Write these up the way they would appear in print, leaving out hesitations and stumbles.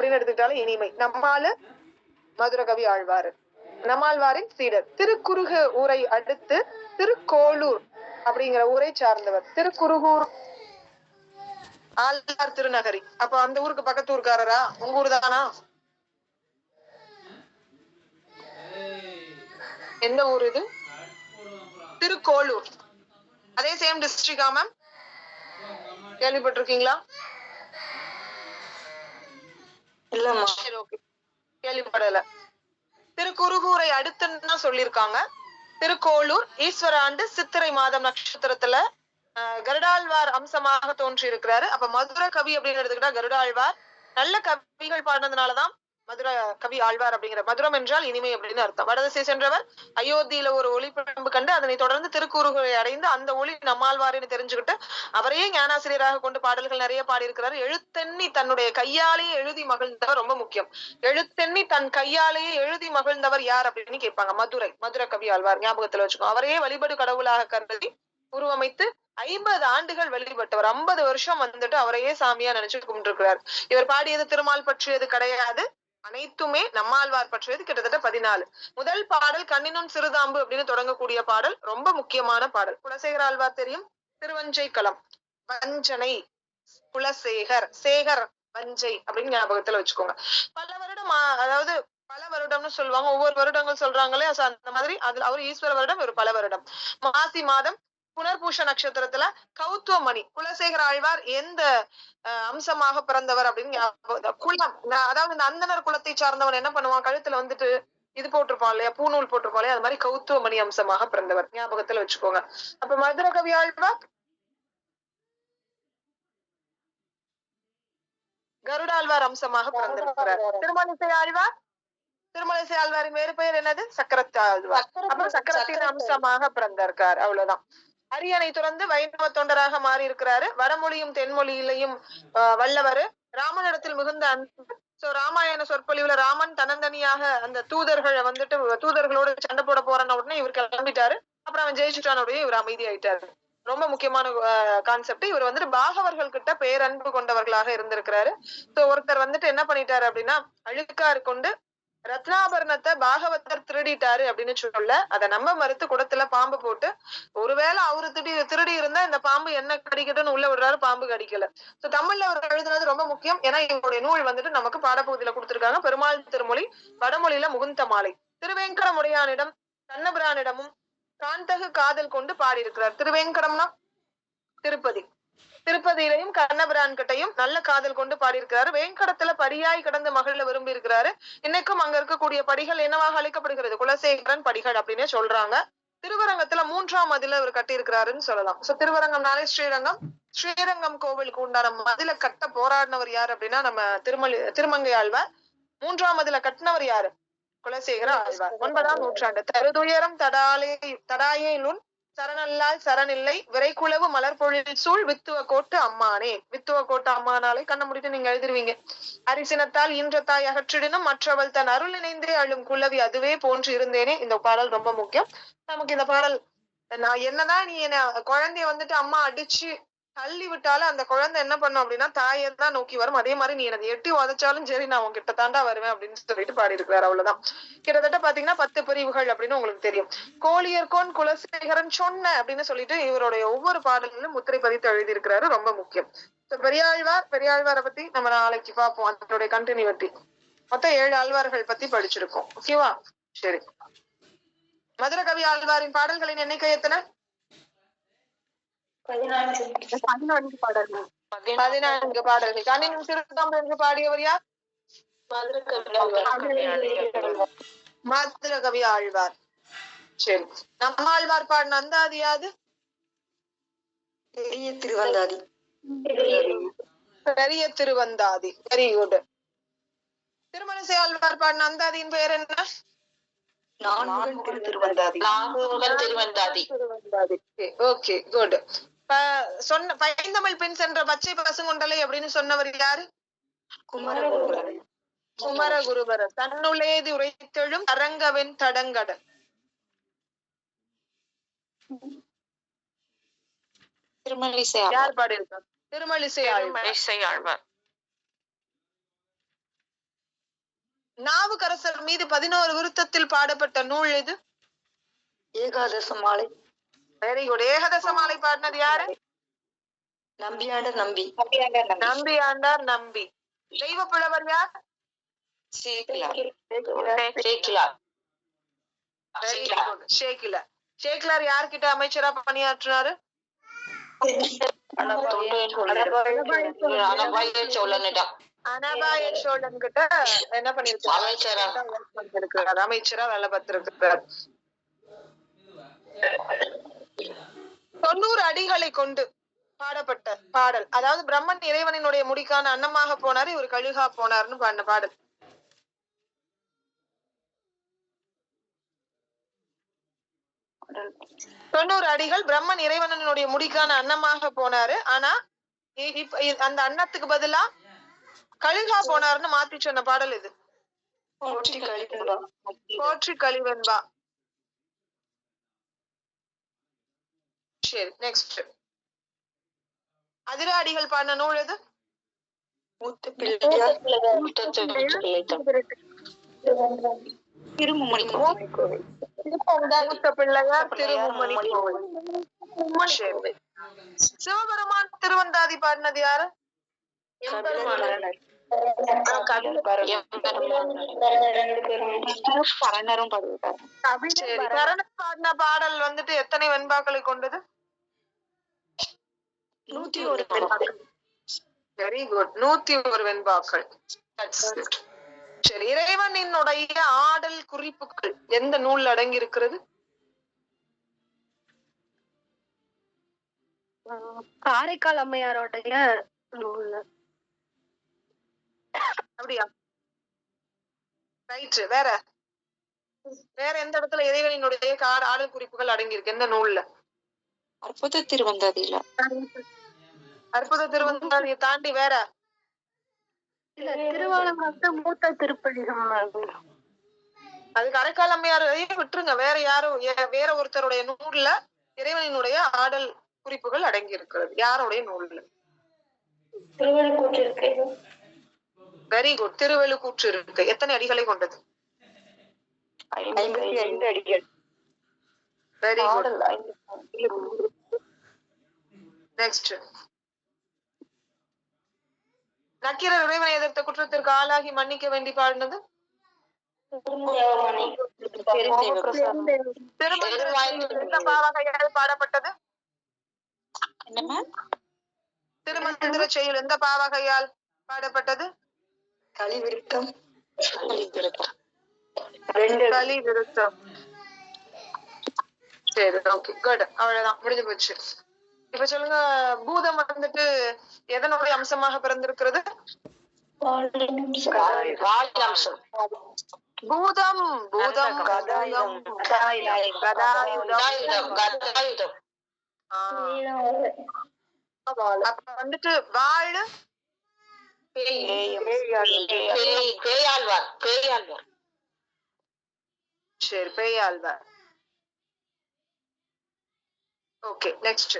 அப்படின்னு எடுத்துக்கிட்டாலும் இனிமை. நம்மாளு மதுர கவி ஆழ்வாரு, நம்மாழ்வாரின் சீடர். திருக்குறுக ஊரை அடுத்து திருக்கோளூர் அப்படிங்கிற ஊரை சார்ந்தவர். திருக்குறுகூர் ஆழ்வார் திருநகரி. அப்ப அந்த ஊருக்கு பக்கத்து ஊருக்காரரா? உங்க ஊர் தானா? எந்த ஊர் இது? திருக்கோளூர். அதே சேம் டிஸ்ட்ரிக்டா மேம்? கேள்விப்பட்டிருக்கீங்களா? இல்லம்மா. சரி, ஓகே, கேள்விப்படல. திருக்குறுகூரை அடுத்துன்னு சொல்லியிருக்காங்க. திருக்கோளூர் ஈஸ்வர ஆண்டு சித்திரை மாதம் நட்சத்திரத்துல கருடாழ்வார் அம்சமாக தோன்றி இருக்கிறாரு. அப்ப மதுர கவி அப்படின்னு எடுத்துக்கிட்டா கருடாழ்வார் நல்ல கவிகள் பாடினதுனாலதான் மதுர கவி ஆழ்வார் அப்படிங்கிற. மதுரம் என்றால் இனிமை அப்படின்னு அர்த்தம். வடதிசை சென்றவர் அயோத்தியில ஒரு ஒளிப்பரம்பு கண்டு அதனை தொடர்ந்து திருக்கூறுகளை அடைந்து அந்த ஒளி நம்மாழ்வார்னு தெரிஞ்சுக்கிட்டு அவரையே ஞானாசிரியராக கொண்டு பாடல்கள் நிறைய பாடியிருக்கிறாரு. எழுத்தெண்ணி தன்னுடைய கையாலேயே எழுதி மகிழ்ந்தவர். ரொம்ப முக்கியம். எழுத்தெண்ணி தன் கையாலேயே எழுதி மகிழ்ந்தவர் யார் அப்படின்னு கேட்பாங்க. மதுர கவி ஆழ்வார். ஞாபகத்துல வச்சுக்கோ. அவரையே வழிபடு கடவுளாக கருதி உருவமைத்து 50 ஆண்டுகள் வழிபட்டவர். 50 வருஷம் வந்துட்டு அவரையே சாமியா நினைச்சு கும்பிட்டு. இவர் பாடியது திருமால் பற்றியது கிடையாது, அனைத்துமே நம்மாழ்வார் பற்றியது. கிட்டத்தட்ட 14. முதல் பாடல் கண்ணினும் சிறுதாம்பு அப்படின்னு தொடங்கக்கூடிய பாடல் ரொம்ப முக்கியமான பாடல். குலசேகர ஆழ்வார் தெரியும். திருவஞ்சை களம், வஞ்சனை, குலசேகர், சேகர் வஞ்சை அப்படின்னு ஞாபகத்துல வச்சுக்கோங்க. பல வருடம், அதாவது பல வருடம்னு சொல்லுவாங்க. ஒவ்வொரு வருடங்கள் சொல்றாங்களே, அந்த மாதிரி அது அவர் ஈஸ்வர வருடம், ஒரு பல வருடம். மாசி மாதம் புனர்பூஷ நட்சத்திரத்துல கௌத்துவமணி. குலசேகர ஆழ்வார் எந்த அம்சமாக பிறந்தவர் அப்படின்னு குலம், அதாவது இந்த அந்தனர் குலத்தை சார்ந்தவன் என்ன பண்ணுவான், கழுத்துல வந்துட்டு இது போட்டிருப்பான் இல்லையா, பூநூல் போட்டிருப்பான் இல்லையா, அது மாதிரி கௌத்துவமணி அம்சமாக பிறந்தவர். ஞாபகத்துல வச்சுக்கோங்க. அப்ப மதுர கவி ஆழ்வார் கருடாழ்வார் அம்சமாக பிறந்திருக்கிறார். திருமலிசை ஆழ்வார், திருமலிசை ஆழ்வாரின் வேறு பெயர் என்னது? சக்கரத்து ஆழ்வார். அப்புறம் சக்கரத்தின் அம்சமாக பிறந்திருக்கார். அவ்வளவுதான். அரியணை துறந்து வைணவ தொண்டராக மாறி இருக்கிறாரு. வடமொழியும் தென்மொழியிலையும் வல்லவர். ராமனிடத்தில் மிகுந்த அன்பு. சோ ராமாயண சொற்பொழிவுல ராமன் தன்னந்தனியாக அந்த தூதர்களை வந்துட்டு தூதர்களோடு சண்டை போட போறான உடனே இவர் கிளம்பிட்டாரு. அப்புறம் அவன் ஜெயிச்சுட்டான உடனே இவர் அமைதி ஆயிட்டாரு. ரொம்ப முக்கியமான கான்செப்ட். இவர் வந்துட்டு பாகவர்கள் கிட்ட பேரன்பு கொண்டவர்களாக இருந்திருக்கிறாரு. சோ ஒருத்தர் வந்துட்டு என்ன பண்ணிட்டாரு அப்படின்னா, அழுக்காறு கொண்டு ரத்னாபரணத்தை பாகவதர் திருடிட்டாரு அப்படின்னு சொல்ல, அதை நம்ப மறுத்து குடத்துல பாம்பு போட்டு, ஒருவேளை அவரு திருடி இருந்தா இந்த பாம்பு என்ன கடிக்கட்டும்னு உள்ள விடுறாரு, பாம்பு கடிக்கல. சோ தமிழ்ல அவர் எழுதுனது ரொம்ப முக்கியம். ஏன்னா இவருடைய நூல் வந்துட்டு நமக்கு பாடப்பகுதியில கொடுத்திருக்காங்க. பெருமாள் திருமொழி, வடமொழியில முகுந்த மாலை. திருவேங்கடமுடையானிடம் கண்ணபிரானிடமும் காந்தகு காதல் கொண்டு பாடியிருக்கிறார். திருவேங்கடம்னா திருப்பதி. திருப்பதியிலையும் கண்ணபிரான் கிட்டையும் நல்ல காதல் கொண்டு பாடியிருக்கிறாரு. வேங்கடத்துல படியாய் கடந்து மகிழ விரும்பி இருக்கிறாரு. இன்னைக்கும் அங்க இருக்கக்கூடிய படிகள் என்னவாக அழைக்கப்படுகிறது? குலசேகரன் படிகள் அப்படின்னு சொல்றாங்க. திருவரங்கத்துல 3ஆம் மதில அவர் கட்டி இருக்கிறாருன்னு சொல்லலாம். சோ திருவரங்கம்னாலே ஸ்ரீரங்கம். ஸ்ரீரங்கம் கோவிலுக்கு உண்டான மதில கட்ட போராடினவர் யாரு அப்படின்னா நம்ம திருமங்கை ஆழ்வார். 3ஆம் மதில கட்டினவர் யாரு? குலசேகர ஆழ்வார். 9ஆம் நூற்றாண்டு. தருதுயரம் தடாயே நுண் சரணல்லால் சரணில்லை விரைக்குளவு மலர்பொழில் சூழ் வித்துவ கோட்டு அம்மானே. வித்துவ கோட்டு அம்மானாலே கண்ண முடிட்டு நீங்க எழுதிருவீங்க. அரிசினத்தால் ஈன்றத்தாய் அகற்றிடனும் மற்றவள் தன் அருள் இணைந்தே அழும் குலவி அதுவே போன்று இருந்தேனே. இந்த பாடல் ரொம்ப முக்கியம். நமக்கு இந்த பாடல், நான் என்னதான் நீ என்ன குழந்தைய வந்துட்டு அம்மா அடிச்சு தள்ளி விட்டாலும் அந்த குழந்தை என்ன பண்ணும் அப்படின்னா தாயை தான் நோக்கி வரும். அதே மாதிரி நீ எனக்கு எட்டி உதைச்சாலும் சரி நான் உங்ககிட்ட தாண்டா வருவேன் அப்படின்னு சொல்லிட்டு பாடி இருக்கிறார். அவ்வளவுதான். கிட்டத்தட்ட பாத்தீங்கன்னா 10 பிரிவுகள் அப்படின்னு உங்களுக்கு தெரியும். கோழியர்கோன் குலசேகரன் சொன்ன அப்படின்னு சொல்லிட்டு இவருடைய ஒவ்வொரு பாடலிலும் முத்திரை பதித்து எழுதியிருக்கிறாரு. ரொம்ப முக்கியம். பெரியாழ்வாரை பத்தி நம்ம நாளைக்கு பார்ப்போம். அதனுடைய கண்டினியூட்டி. மொத்தம் 7 ஆழ்வார்கள் பத்தி படிச்சிருக்கோம். ஓகேவா? சரி. மதுர கவி ஆழ்வாரின் பாடல்களின் எண்ணிக்கை எத்தனை? 14 பாடல்கள். 14 பாடல்கள். கண்ணினும் சிறுதாம்பு என்று பாடியவர் யார்? மதுர கவி ஆழ்வார். சரி. நம்மாழ்வார் பாடின அந்தாதி யாது? பெரிய திருவந்தாதி. பெரிய திருவந்தாதி. Very good. திருமலிசை ஆழ்வார் பாடின அந்தாதியின் பெயர் என்ன? திருவந்தாதி. Okay, good. சொன்ன பைந்தமிழ் பின் சென்ற பச்சை பசுங்கொண்டலை அப்படின்னு சொன்னவர் யாரு? குமரகுருபரர். தன்னுள்ளேது உரைத்தெழும் அரங்கவென் தடங்கட. திருமலிசை. யார் பாடியிருக்கார்? திருமலிசை ஆழ்வார். நாவுக்கரசர் மீது 11 விருத்தத்தில் பாடப்பட்ட நூல் எது? ஏகாதச மாலை. Very good. ஏகாதச மாலை பாடினது யாரு? நம்பியாண்டார் நம்பி. நம்பியாண்டார் நம்பி. தெய்வ புலவர் யார்? சேக்கிலார் யார்கிட்ட அமைச்சரா பணியாற்றினாரு? அனபாய சோழன் கிட்ட என்ன பண்ணிருக்காரு? அமைச்சரா வேலை பார்த்திருக்கிறார். 90 அடிகளை கொண்டு பாடப்பட்ட பாடல், அதாவது பிரம்மன் இறைவனினுடைய முடிக்கான அன்னமாக போனாரு, இவர் கழுகா போனாருன்னு பாடின பாடல். தொண்ணூறு அடிகள் பிரம்மன் இறைவனுடைய முடிக்கான அன்னமாக போனாரு, ஆனா அந்த அன்னத்துக்கு பதிலா கழுகா போனாருன்னு மாத்தி சொன்ன பாடல் இது. போற்றி கழிவென்பா. சரி, நெக்ஸ்ட். அதிர அடிகள் பாடின நூல் எது? திருமும்மணி கோவில். சிவபெருமான் திருவந்தாதி பாடினது யாரு? பாடின பாடல் வந்துட்டு எத்தனை வெண்பாக்களை கொண்டது? 101. Very good. 101 வெண்பாக்கள். சரி, இறைவனினுடைய ஆடல் குறிப்புகள் எந்த நூல் அடங்கி இருக்கிறது? காரைக்கால் அம்மையாரோடைய நூல். அப்படியா? ரைட். வேற வேற எந்த இடத்துல இறைவனினுடைய ஆடல் குறிப்புகள் அடங்கி இருக்கு? எந்த நூல்ல? அற்புத திருவந்தாதியில. அற்புத திருவந்தாதியை தாண்டி வேற? திருவாலங்காட்டு மூத்த திருப்பதிகம். அது காரைக்கால் அம்மையாரையும் விட்டுருங்க. வேற யாரும், வேற ஒருத்தருடைய நூல்ல இறைவனினுடைய ஆடல் குறிப்புகள் அடங்கி இருக்கிறது. யாருடைய நூல்ல? திருவள்ளுக்கூற்று இருக்கு. Very good. திருவள்ளுக்கூற்று இருக்கு. எத்தனை அடிகளை கொண்டது? 55 அடிகள். Very good. நெக்ஸ்ட். நக்கீரர் இறைவனை எதிர்த்த குற்றத்திற்கு ஆளாகி மன்னிக்க வேண்டி பாடினது? எந்த பாவகையால் பாடப்பட்டது? திருமந்திர செயல் எந்த பாவகையால் பாடப்பட்டது? கலிவிருத்தம். கலிவிருத்தம். சரி, ஓகே, குட். அவ்வளவுதான், முடிஞ்சு போச்சு. இப்ப சொல்லுங்க, பூதம் வந்துட்டு எதனுடைய அம்சமாக பிறந்திருக்கிறது? பூதம் பூதம் அப்ப வந்துட்டு வாழு சரி, பேயாழ்வார். Okay, next.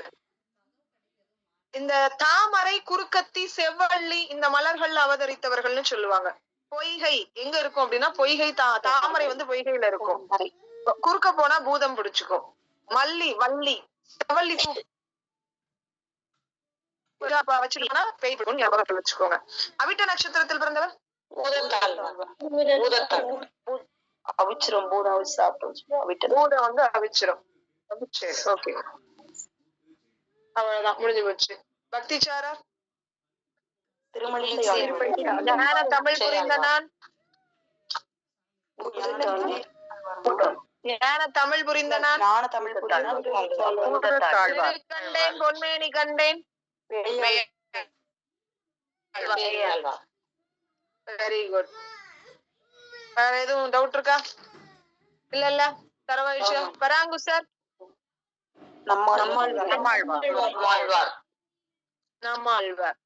இந்த தாமரை, குறுக்கத்தி, செவ்வள்ளி இந்த மலர்கள் அவதரித்தவர்கள்னு சொல்லுவாங்க. பொய்கை எங்க இருக்கும் அப்படின்னா, பொய்கை தாமரை வந்து பொய்கையில இருக்கும். குறுக்க போனா பூதம் பிடிச்சுக்கும். மல்லி, வள்ளி, செவ்வள்ளி பூ வச்சுக்கோங்க, பேய் பிடிக்கும், ஞாபகத்தில் வச்சுக்கோங்க. அவிட்ட நட்சத்திரத்தில் பிறந்தவர் அவிச்சிரும். பூதம் சாப்பிட்டு பூதம் வந்து அவிச்சிரும். ஓகே, அவ்வளவுதான், முடிஞ்சு போச்சு. பக்திச்சாரா? ஞான தமிழ் புரிந்த நான். ஞான தமிழ் புரிந்த நான். கண்டேன் பொன்மேனி கண்டேன். Very good. வேற எதுவும் டவுட் இருக்கா? இல்ல தரவா விஷயம். பராங்கு சார். நம்மாழ்வார்.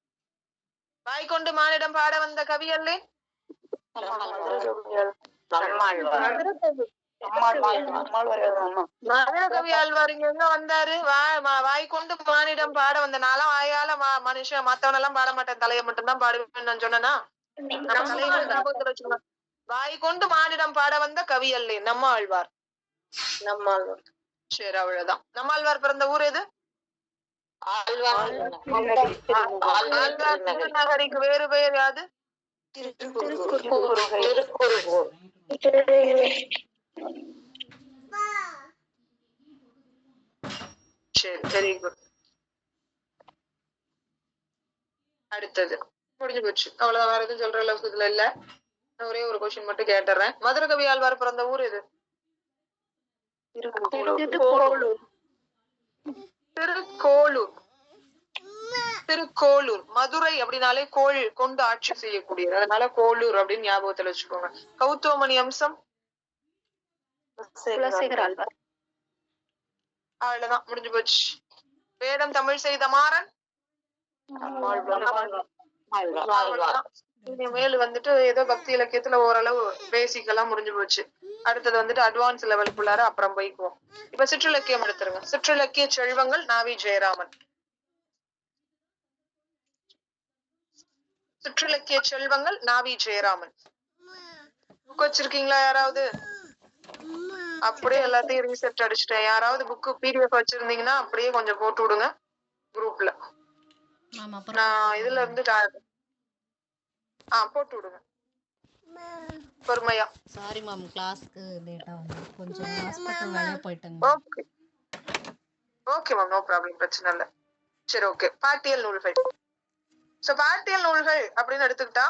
வாய்க்கொண்டு மானிடம் பாட வந்த கவி அல்லே? மதுர கவி ஆழ்வார் இங்க எங்க வந்தாரு? வாய்க்கொண்டு மானிடம் பாட வந்த நாளாம் வாயால மனுஷன் மத்தவனெல்லாம் பாட மாட்டேன், தலையை மட்டும் தான் பாடுவேன்னு நான் சொன்னேன்னா, நம்ம தலையை ஞாபகத்துல வச்சுக்கணும். வாய் கொண்டு மானிடம் பாட வந்த கவி அல்லே நம்ம ஆழ்வார். சரி, அவ்வளவுதான். நம்மாழ்வார் பிறந்த ஊர் எது? திருநகரிக்கு வேறு பெயர் யாது? சரி, வெரி குட். அடுத்தது முடிஞ்சு போச்சு. அவ்வளவு வேற எதுவும் சொல்ற அளவுக்கு இதுல இல்ல. ஒரே ஒரு கொஸ்டின் மட்டும் கேட்டுறேன். மதுர கவி ஆழ்வார் பிறந்த ஊர் எது? திருக்கோளூர். திருக்கோளூர். மதுரை அப்படின்னாலே கோள் கொண்டு ஆட்சி செய்யக்கூடியது, அதனால கோளூர் அப்படின்னு ஞாபகத்துல வச்சுக்கோங்க. கௌதமணி அம்சம் அவ்வளவுதான், முடிஞ்சு போச்சு. வேடம் தமிழ் செய்த மாறன் இனிமேல் வந்துட்டு ஏதோ பக்தி இலக்கியத்துல ஓரளவு பேசிக் எல்லாம் முடிஞ்சு போச்சு. அடுத்தது வந்துட்டு அட்வான்ஸ் லெவலுக்குள்ளார அப்புறம் போய்க்குவோம். இப்ப சிற்றிலக்கியம் எடுத்துருங்க. சிற்றிலக்கிய செல்வங்கள் நாவி ஜெயராமன். சிற்றிலக்கிய செல்வங்கள் நாவி ஜெயராமன். புக் வச்சிருக்கீங்களா யாராவது? அப்படியே எல்லாத்தையும் ரீசெட் அடிச்சுட்டேன். யாராவது புக்கு PDF வச்சிருந்தீங்கன்னா அப்படியே கொஞ்சம் போட்டு விடுங்க குரூப்ல. நான் இதுல இருந்து போட்டு விடுங்க பொறுமையா. சாரி மேம், கிளாஸ்க்கு லேட்டா வந்து கொஞ்சம் ஹாஸ்பிடல் வேலையா போயிட்டேன். Okay okay ma'am, no problem, பிரச்சனை இல்ல. சரி, ஓகே. பாட்டியல் நூல்கள். சோ பாட்டியல் நூல்கள் அப்படின்னு எடுத்துக்கிட்டா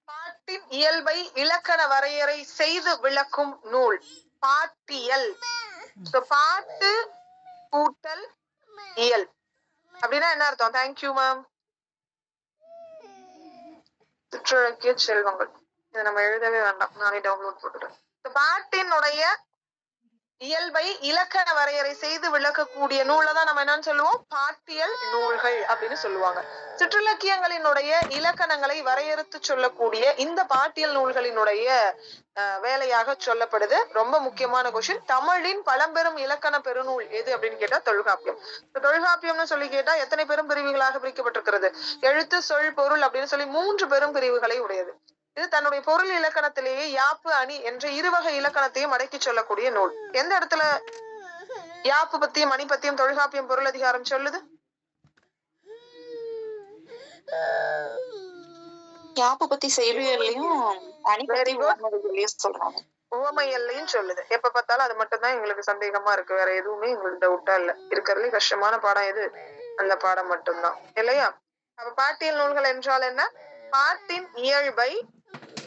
பாட்டின் இயல்பை இலக்கண வரையறை செய்து விளக்கும் நூல் பாட்டியல். பாட்டு கூட்டல் இயல் அப்படின்னா என்ன அர்த்தம்? Thank you ma'am. சிற்றிலக்கிய செல்வங்கள் இதை நம்ம எழுதவே வேண்டாம், நானே டவுன்லோட் போட்டுறேன். பாட்டினுடைய இயல்பை இலக்கண வரையறை செய்து விளக்கக்கூடிய நூலை தான் நம்ம என்னன்னு சொல்லுவோம்? பாட்டியல் நூல்கள் அப்படின்னு சொல்லுவாங்க. சிற்றிலக்கியங்களினுடைய இலக்கணங்களை வரையறுத்து சொல்லக்கூடிய இந்த பாட்டியல் நூல்களினுடைய வேலையாக சொல்லப்படுது. ரொம்ப முக்கியமான கொஸ்டின். தமிழின் பழம்பெரும் இலக்கண பெருநூல் எது அப்படின்னு கேட்டா தொல்காப்பியம். தொல்காப்பியம்னு சொல்லி கேட்டா எத்தனை பெரும் பிரிவுகளாக பிரிக்கப்பட்டிருக்கிறது? எழுத்து, சொல், பொருள் அப்படின்னு சொல்லி 3 பெரும் பிரிவுகளை உடையது. இது தன்னுடைய பொருள் இலக்கணத்திலேயே யாப்பு, அணி என்ற இருவகை இலக்கணத்தையும் அடக்கி சொல்லக்கூடிய நூல். எந்த இடத்துல யாப்பு பத்தியும் அணி பத்தியும் தொல்காப்பியம் பொருள் அதிகாரம் சொல்லுது? யாப்பு பத்தி செய்யுளியல்லையும் சொல்றாங்க, உவமையல்லையும் சொல்லுது. எப்ப பார்த்தாலும் அது மட்டும் தான் எங்களுக்கு சந்தேகமா இருக்கு. வேற எதுவுமே எங்களுக்கு டவுட்டா இல்ல. இருக்கிறதுலே கஷ்டமான பாடம் எது? அந்த பாடம் மட்டும்தான், இல்லையா? அப்ப பாட்டியல் நூல்கள் என்றால் என்ன? பாட்டின் இயல்பை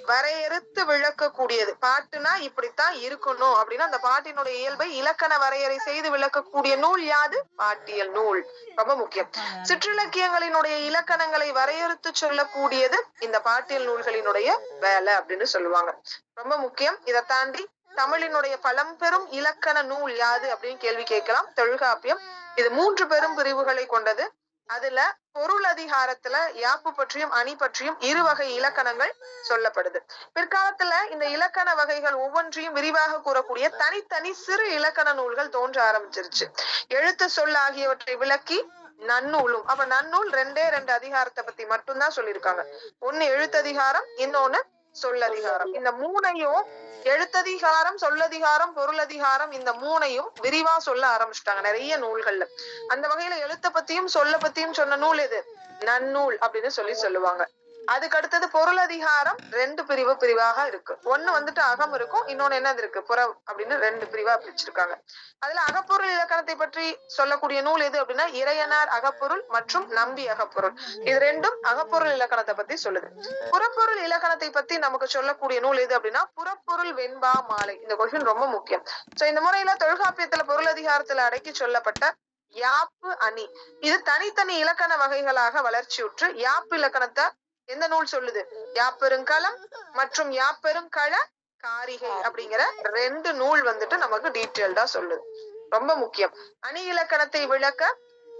வரையறுத்து விளக்கக்கூடியது. பாட்டுனா இப்படித்தான் இருக்கணும் அப்படின்னா அந்த பாட்டினுடைய இயல்பை இலக்கண வரையறை செய்து விளக்கக்கூடிய நூல் யாது? பாட்டியல் நூல். ரொம்ப முக்கியம். சிற்றிலக்கியங்களினுடைய இலக்கணங்களை வரையறுத்து சொல்லக்கூடியது இந்த பாட்டியல் நூல்களினுடைய வேலை அப்படின்னு சொல்லுவாங்க. ரொம்ப முக்கியம். இதை தாண்டி தமிழினுடைய பழம்பெரும் இலக்கண நூல் யாது அப்படின்னு கேள்வி கேட்கலாம். தொல்காப்பியம். இது 3 பெரும் பிரிவுகளை கொண்டது. அதுல பொருள் அதிகாரத்துல யாப்பு பற்றியும் அணி பற்றியும் 2 வகை இலக்கணங்கள் சொல்லப்படுது. பிற்காலத்துல இந்த இலக்கண வகைகள் ஒவ்வொன்றையும் விரிவாக கூறக்கூடிய தனித்தனி சிறு இலக்கண நூல்கள் தோன்ற ஆரம்பிச்சிருச்சு. எழுத்து, சொல் ஆகியவற்றை விளக்கி நன்னூலும். அப்ப நன்னூல் 2 அதிகாரத்தை பத்தி மட்டும்தான் சொல்லியிருக்காங்க. ஒண்ணு எழுத்ததிகாரம், இன்னொன்னு சொல்லதிகாரம். இந்த 3ஐயும், எழுத்ததிகாரம், சொல்லதிகாரம், பொருளதிகாரம், இந்த 3ஐயும் விரிவா சொல்ல ஆரம்பிச்சுட்டாங்க நிறைய நூல்கள்ல. அந்த வகையில எழுத்த பத்தியும் சொல்ல பத்தியும் சொன்ன நூல் எது? நன்னூல் அப்படின்னு சொல்லுவாங்க. அதுக்கு அடுத்தது பொருளதிகாரம் 2 பிரிவாக இருக்கு. ஒண்ணு வந்துட்டு அகம் இருக்கும், இன்னொன்னு என்னது இருக்கு? புறம் அப்படின்னு 2 பிரிவா பிரிச்சிருக்காங்க. அதுல அகப்பொருள் இலக்கணத்தை பற்றி சொல்லக்கூடிய நூல் எது அப்படின்னா இறையனார் அகப்பொருள் மற்றும் நம்பி அகப்பொருள். இது 2ம் அகப்பொருள் இலக்கணத்தை பத்தி சொல்லுது. புறப்பொருள் இலக்கணத்தை பத்தி நமக்கு சொல்லக்கூடிய நூல் எது அப்படின்னா புறப்பொருள் வெண்பா மாலை. இந்த கொஸ்டின் ரொம்ப முக்கியம். சோ இந்த முறையில தொல்காப்பியத்துல பொருள் அதிகாரத்துல அடக்கி சொல்லப்பட்ட யாப்பு, அணி இது தனித்தனி இலக்கண வகைகளாக வளர்ச்சியுற்று யாப்பு இலக்கணத்தை எந்த நூல் சொல்லுது? யாப்பெருங்களம் மற்றும் யாப்பெருங்கள காரிகை அப்படிங்கிற 2 நூல் வந்துட்டு நமக்கு டீட்டெயில்டா சொல்லுது. ரொம்ப முக்கியம். அணி இலக்கணத்தை விளக்க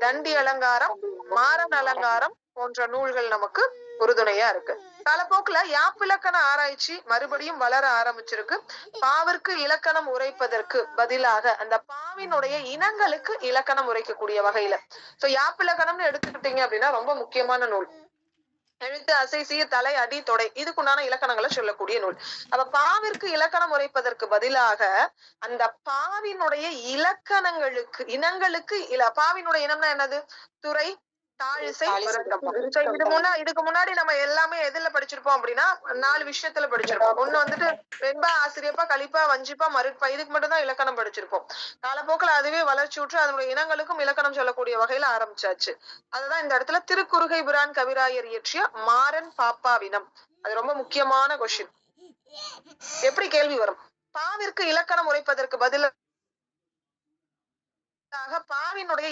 தண்டி அலங்காரம், மாறன் அலங்காரம் போன்ற நூல்கள் நமக்கு உறுதுணையா இருக்கு. காலப்போக்குல யாப்பிலக்கண ஆராய்ச்சி மறுபடியும் வளர ஆரம்பிச்சிருக்கு. பாவிற்கு இலக்கணம் உரைப்பதற்கு பதிலாக அந்த பாவினுடைய இனங்களுக்கு இலக்கணம் உரைக்கக்கூடிய வகையில. சோ யாப்பிலக்கணம்னு எடுத்துக்கிட்டீங்க அப்படின்னா ரொம்ப முக்கியமான நூல். எழுத்து, அசை, சீர், தலை, அடி, தொடை இதுக்குண்டான இலக்கணங்களை சொல்லக்கூடிய நூல். அப்ப பாவிற்கு இலக்கணம் உரைப்பதற்கு பதிலாக அந்த பாவினுடைய இலக்கணங்களுக்கு இனங்களுக்கு பாவினுடைய இனம்னா என்னது? துறை, தாழிசை, இதுக்கு முன்னாடி நம்ம எல்லாமே எதுல படிச்சிருப்போம் அப்படின்னா 4 விஷயத்துல படிச்சிருப்போம். ஒண்ணு வந்துட்டு வெண்பா, ஆசிரியப்பா, கலிப்பா, வஞ்சிப்பா, மருட்பா இதுக்கு மட்டும் தான் இலக்கணம் படிச்சிருப்போம். காலப்போக்கில் அதுவே வளர்ச்சியுற்று அதனுடைய இனங்களுக்கும் இலக்கணம் சொல்லக்கூடிய வகையில ஆரம்பிச்சாச்சு. அதுதான் இந்த இடத்துல திருக்குறுகை பிரான் கவிராயர் இயற்றிய மாறன் பாப்பாவினம். அது ரொம்ப முக்கியமான கொஸ்டின். எப்படி கேள்வி வரும்? பாவிற்கு இலக்கணம் உரைப்பதற்கு பதிலாக பாவினுடைய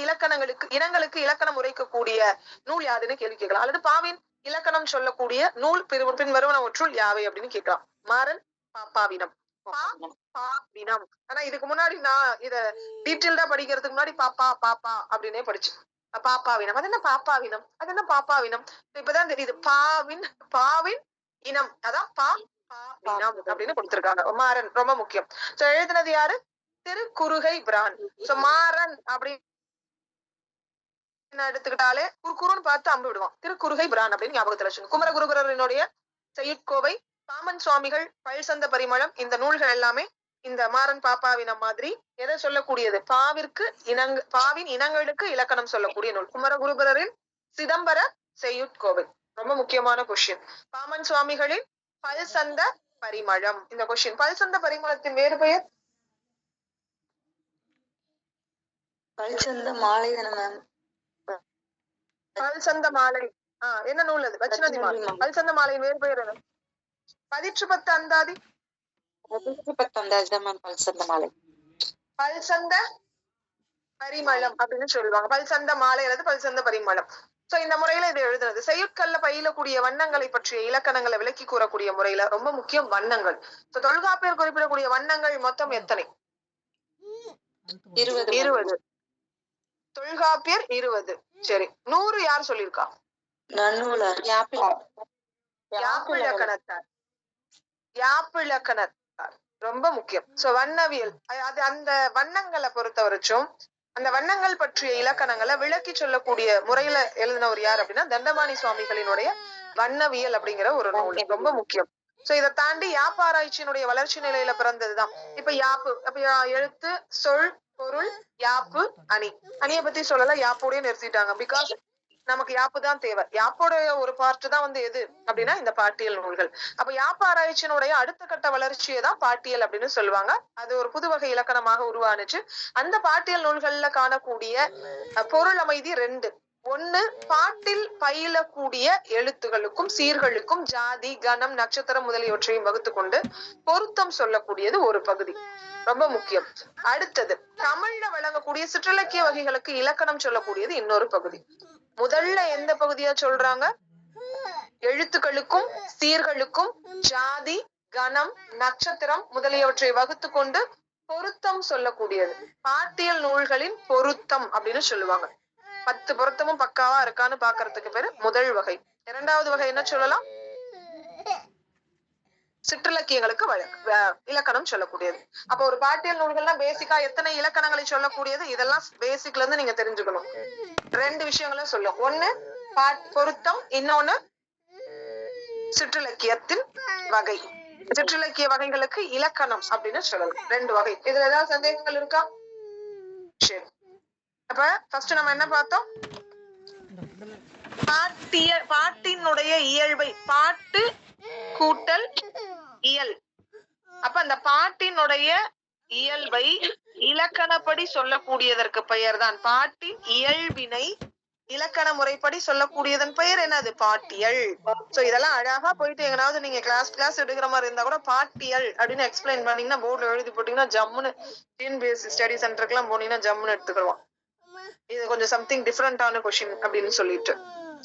இனங்களுக்கு இலக்கணம் உரைக்கக்கூடிய நூல் யாருன்னு கேள்வி கேட்கலாம். அல்லது பாவின் இலக்கணம் சொல்லக்கூடிய நூல் பின்வருவனவற்றுள் யாவை அப்படின்னு கேட்கலாம். மாறன் பாப்பாவினம். பாப்பாவினம். ஆனா இதுக்கு முன்னாடி நான் இத டீட்டெயில்டா படிக்கிறதுக்கு முன்னாடி பாப்பா பாப்பா அப்படின்னே படிச்சேன். பாப்பாவினம். அது என்ன பாப்பாவினம்? அது என்ன பாப்பாவினம்? இப்பதான் தெரியுது. பாவின் இனம் அதான் பாவினம் அப்படின்னு கொடுத்திருக்காங்க. மாறன் ரொம்ப முக்கியம். சோ எழுதினது யாரு? திருக்குறுகை பிரான். சோ மாறன் அப்படின்னு எடுத்துக்கிட்டாலே குறுன்னு பார்த்து அம்பு விடுவான். திருக்குறுகை பிரான் அப்படின்னு ஞாபகத்துல வச்சுங்க. குமரகுருபரரினுடைய செய்யுட்கோவை, பாமன் சுவாமிகள், பல்சந்த பரிமளம் இந்த நூல்கள் எல்லாமே இந்த மாறன் பாப்பாவினம் மாதிரி எதை சொல்லக்கூடியது? பாவின் இனங்களுக்கு இலக்கணம் சொல்லக்கூடிய நூல். குமரகுருபரரின் சிதம்பர செய்யுட்கோவை ரொம்ப முக்கியமான கொஸ்டின். பாமன் சுவாமிகளின் பல்சந்த பரிமளம். இந்த கொஸ்டின் பல்சந்த பரிமளத்தின் வேறு பெயர்? பல்சந்த மாலை தானே மேம்? பல்சந்த மாலை. என்ன நூல் அது? வச்சினதி மாலை. பல்சந்த மாலையின் வேறு பெயர் என்ன? பதிற்று பத்து அந்தாதி. பல்சந்த மாலை, பல்சந்த பரிமளம் அப்படின்னு சொல்லுவாங்க. பல்சந்த மாலை அல்லது பல்சந்த பரிமளம். சோ இந்த முறையில இது எழுதுறது. செய்யுட்கள்ல பயிலக்கூடிய வண்ணங்களை பற்றிய இலக்கணங்களை விளக்கி கூறக்கூடிய முறையில ரொம்ப முக்கியம் வண்ணங்கள். தொல்காப்பியர் குறிப்பிடக்கூடிய வண்ணங்கள் மொத்தம் எத்தனை? 20. தொல்காப்பியர் 20. சரி, 100 யார் சொல்லியிருக்கா? யாப்பிலக்கணத்தார். ரொம்ப முக்கியம். சோ வண்ணவியல் அது அந்த வண்ணங்களை பொறுத்த வரைக்கும் அந்த வண்ணங்கள் பற்றிய இலக்கணங்களை விளக்கி சொல்லக்கூடிய முறையில எழுதினவர் யார் அப்படின்னா தண்டபாணி சுவாமிகளினுடைய வண்ணவியல் அப்படிங்கிற ஒரு நூல் ரொம்ப முக்கியம். சோ இதை தாண்டி யாப்பாராய்ச்சியினுடைய வளர்ச்சி நிலையில பிறந்ததுதான். இப்ப யாப்பு எழுத்து, சொல், பொருள், யாப்பு, அணியை பத்தி சொல்லல, யாப்போடய நிறுத்திட்டாங்க. பிகாஸ் நமக்கு யாப்பு தான் தேவை. யாப்போட ஒரு பார்ட் தான் எது அப்படின்னா இந்த பாட்டியல் நூல்கள். அப்ப யாப்பு ஆராய்ச்சியினுடைய அடுத்த கட்ட வளர்ச்சியை தான் பாட்டியல் அப்படின்னு சொல்லுவாங்க. அது ஒரு புது வகை இலக்கணமாக உருவானுச்சு. அந்த பாட்டியல் நூல்கள்ல காணக்கூடிய பொருள் அமைதி 2. 1 பாட்டில் பயிலக்கூடிய எழுத்துகளுக்கும் சீர்களுக்கும் ஜாதி, கணம், நட்சத்திரம் முதலியவற்றையும் வகுத்து கொண்டு பொருத்தம் சொல்லக்கூடியது ஒரு பகுதி. ரொம்ப முக்கியம். அடுத்தது தமிழ்ல வழங்கக்கூடிய சிற்றிலக்கிய வகைகளுக்கு இலக்கணம் சொல்லக்கூடியது இன்னொரு பகுதி. முதல்ல எந்த பகுதியா சொல்றாங்க? எழுத்துக்களுக்கும் சீர்களுக்கும் ஜாதி, கணம், நட்சத்திரம் முதலியவற்றை வகுத்து கொண்டு பொருத்தம் சொல்லக்கூடியது பாட்டியல் நூல்களின் பொருத்தம் அப்படின்னு சொல்லுவாங்க. 10 பொருத்தமும் பக்காவா இருக்கான்னு பாக்குறதுக்கு பேரு முதல் வகை. 2வது வகை என்ன சொல்லலாம்? சிற்றிலக்கியங்களுக்கு இலக்கணம் சொல்லக்கூடியது. அப்ப ஒரு பாட்டியல் நூல்கள்லாம் பேசிக்கா எத்தனை இலக்கணங்களை சொல்லக்கூடியது? இதெல்லாம் பேசிக்ல இருந்து நீங்க தெரிஞ்சுக்கணும். 2 விஷயங்களை சொல்லும். 1 பொருத்தம், இன்னொன்னு சிற்றிலக்கியத்தின் வகை. சிற்றிலக்கிய வகைகளுக்கு இலக்கணம் அப்படின்னு சொல்லலாம். 2 வகை. இதுல ஏதாவது சந்தேகங்கள் இருக்கா? சரி, அப்ப ஃபர்ஸ்ட் நம்ம என்ன பார்த்தோம்? பாட்டினுடைய இயல்பை, பாட்டு கூட்டல் இயல். அப்ப அந்த பாட்டினுடைய இயல்பை இலக்கணப்படி சொல்லக்கூடியதற்கு பெயர் தான் பாட்டின் இயல்பினை இலக்கண முறைப்படி சொல்லக்கூடியதன் பெயர் என்னது? பாட்டியல். சோ இதெல்லாம் அழகா போயிட்டு எங்கனாவது நீங்க கிளாஸ் எடுக்கிற மாதிரி இருந்தா கூட பாட்டியல் அப்படின்னு எக்ஸ்பிளைன் பண்ணீங்கன்னா போர்டுல எழுதி போட்டீங்கன்னா ஜம்முன்னு டிஎன்பிஎஸ்சி ஸ்டடி சென்டருக்கு எல்லாம் போனீங்கன்னா ஜம்முன்னு எடுத்துக்கலாம். இது கொஞ்சம் சம்திங் டிஃபரெண்டான கொஸ்டின் அப்படின்னு சொல்லிட்டு.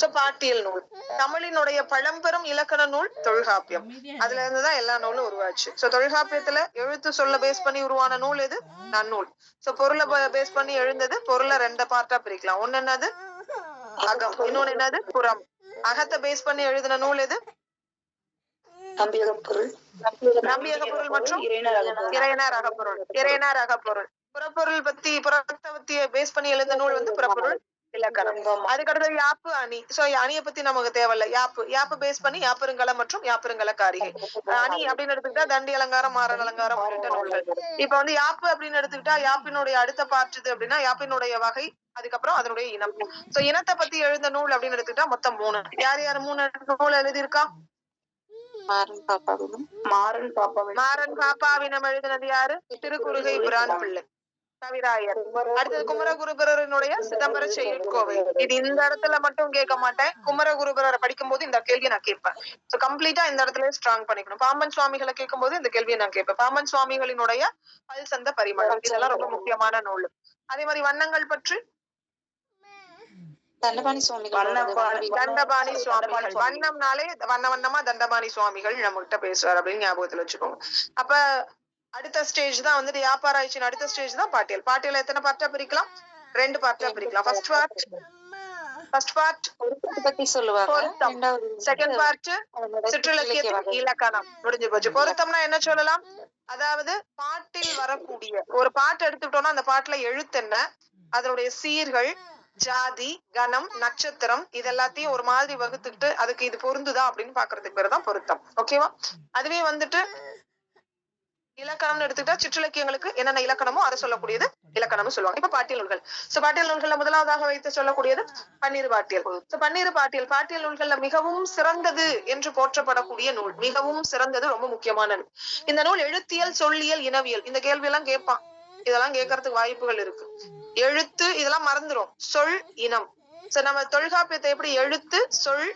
சோ பாட்டியல் நூல் தமிழினுடைய பழம்பெரும் இலக்கண நூல் தொல்காப்பியம். அதுல இருந்துதான் எல்லா நூலும் உருவாச்சு. சோ தொல்காப்பியத்துல எழுத்து சொல்ல பேஸ் பண்ணி உருவான நூல் எது? நன்னூல். சோ பொருளை பேஸ் பண்ணி எழுந்தது. பொருளை 2 பார்ட்டா பிரிக்கலாம். ஒன்னு என்னது? அகம். இன்னொன்னு என்னது? புறம். அகத்தை பேஸ் பண்ணி எழுதின நூல் எது? நம்பியகப்பொருள் மற்றும் இறையனார் அகப்பொருள். புறப்பொருள் புறத்தை பேஸ் பண்ணி எழுந்த நூல் புறப்பொருள். இலக்கணம். அதுக்கடுத்து யாப்பு அணி. சோ அணியை பத்தி நமக்கு தேவையில்ல. யாப்பு பேஸ் பண்ணி யாப்பருங்கலம் மற்றும் யாப்பருங்கல காரிகை. அணி அப்படின்னு எடுத்துக்கிட்டா தண்டி அலங்காரம், மாறன் அலங்காரம் உள்ளிட்ட நூல்கள். இப்ப வந்து யாப்பு அப்படின்னு எடுத்துக்கிட்டா யாப்பினுடைய அடுத்த பார்ட் அப்படின்னா யாப்பினுடைய வகை, அதுக்கப்புறம் அதனுடைய இனம். சோ இனத்தை பத்தி எழுந்த நூல் அப்படின்னு எடுத்துக்கிட்டா மொத்தம் 3. யார் 3 நூல் எழுதியிருக்கா? மாறன் பாப்பாவினம் எழுதினது யாரு? திருக்குறுகை பிரான் பிள்ளை கவிராயர். அடுத்தது குமரகுருபரனுடைய சிதம்பர செய்யுட்கோவை. இது இந்த இடத்துல மட்டும் கேட்க மாட்டேன், குமரகுருபரரை படிக்கும் போது இந்த கேள்வியை நான் கேட்பேன். சோ கம்ப்ளீட்டா இந்த இடத்துல ஸ்ட்ராங் பண்ணிக்கணும். பாம்பன் சுவாமிகளை கேட்கும் போது இந்த கேள்வியை நான் கேட்பேன். பாம்பன் சுவாமிகளினுடைய பல் சந்த பரிமளம், இதெல்லாம் ரொம்ப முக்கியமான நூல். அதே மாதிரி வண்ணங்கள் பற்றி தண்டபாணி சுவாமிகள். வண்ணம்னாலே வண்ணமா தண்டபாணி சுவாமிகள் நம்ம கிட்ட பேசுவார் அப்படின்னு ஞாபகத்துல வச்சுக்கோங்க. அப்ப அடுத்த ஸ்டேஜ் தான் வந்துட்டு யாப்பாராய்ச்சியின் அடுத்த ஸ்டேஜ் தான் பாட்டியல். பாட்டியல் எத்தனை பார்ட்டா பிரிக்கலாம்? 2 பார்ட்டா பிரிக்கலாம். ஃபர்ஸ்ட் பார்ட் பத்தி சொல்லுவாங்க. செகண்ட் பார்ட் சிற்றிலக்கியத்தின் இலக்கணம். முடிஞ்சு போச்சு. பொருத்தம்னா என்ன சொல்லலாம்? அதாவது பாட்டில் வரக்கூடிய ஒரு பாட்டு எடுத்துக்கிட்டோம்னா அந்த பாட்டுல எழுத்து என்ன, அதனுடைய சீர்கள், ஜாதி, கணம், நட்சத்திரம், இது எல்லாத்தையும் ஒரு மாதிரி வகுத்துக்கிட்டு அதுக்கு இது பொருந்துதா அப்படின்னு பாக்குறதுக்கு பேர் தான் பொருத்தம். ஓகேவா? அதுவே வந்துட்டு இலக்கணம்னு எடுத்துக்கிட்டா சிற்றிலக்கியங்களுக்கு என்னென்ன இலக்கணமோ அதை சொல்லக்கூடியது இலக்கணம்னு சொல்லுவாங்க. இப்ப பாட்டியல் நூல்கள். சோ பாட்டியல் நூல்கள்ல முதலாவதாக வைத்து சொல்லக்கூடியது பன்னிரு பாட்டியல். சோ பன்னிரு பாட்டியல் நூல்கள்ல மிகவும் சிறந்தது என்று போற்றப்படக்கூடிய நூல், மிகவும் சிறந்தது, ரொம்ப முக்கியமான நூல். இந்த நூல் எழுத்தியல், சொல்லியல், இனவியல், இந்த கேள்வி எல்லாம் கேட்பான். இதெல்லாம் கேட்கறதுக்கு வாய்ப்புகள் இருக்கு. எழுத்து இதெல்லாம் மறந்துரும். சொல், இனம். சோ நம்ம தொல்காப்பியத்தை எப்படி எழுத்து, சொல்,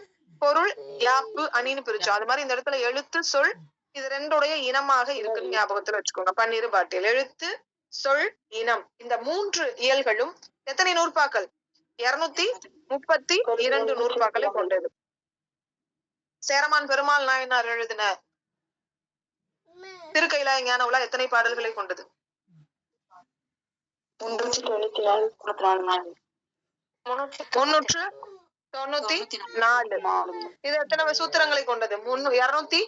பொருள், யாப்பு, அணின்னு பிரிச்சோம், அது மாதிரி இந்த இடத்துல எழுத்து, சொல், இது 2உடைய இனமாக இருக்குன்னு ஞாபகத்துல வச்சுக்கோங்க. பன்னிரு பாட்டியல். எழுத்து, சொல், இனம், இந்த 3 இயல்களும் எத்தனை நூற்பாக்கள்? 232 நூற்பாக்களை கொண்டது. சேரமான் பெருமாள் நாயனார் எழுதின திருக்கைலாய ஞான உலா எத்தனை பாடல்களை கொண்டது? 394. இது எத்தனை சூத்திரங்களை கொண்டது? 232.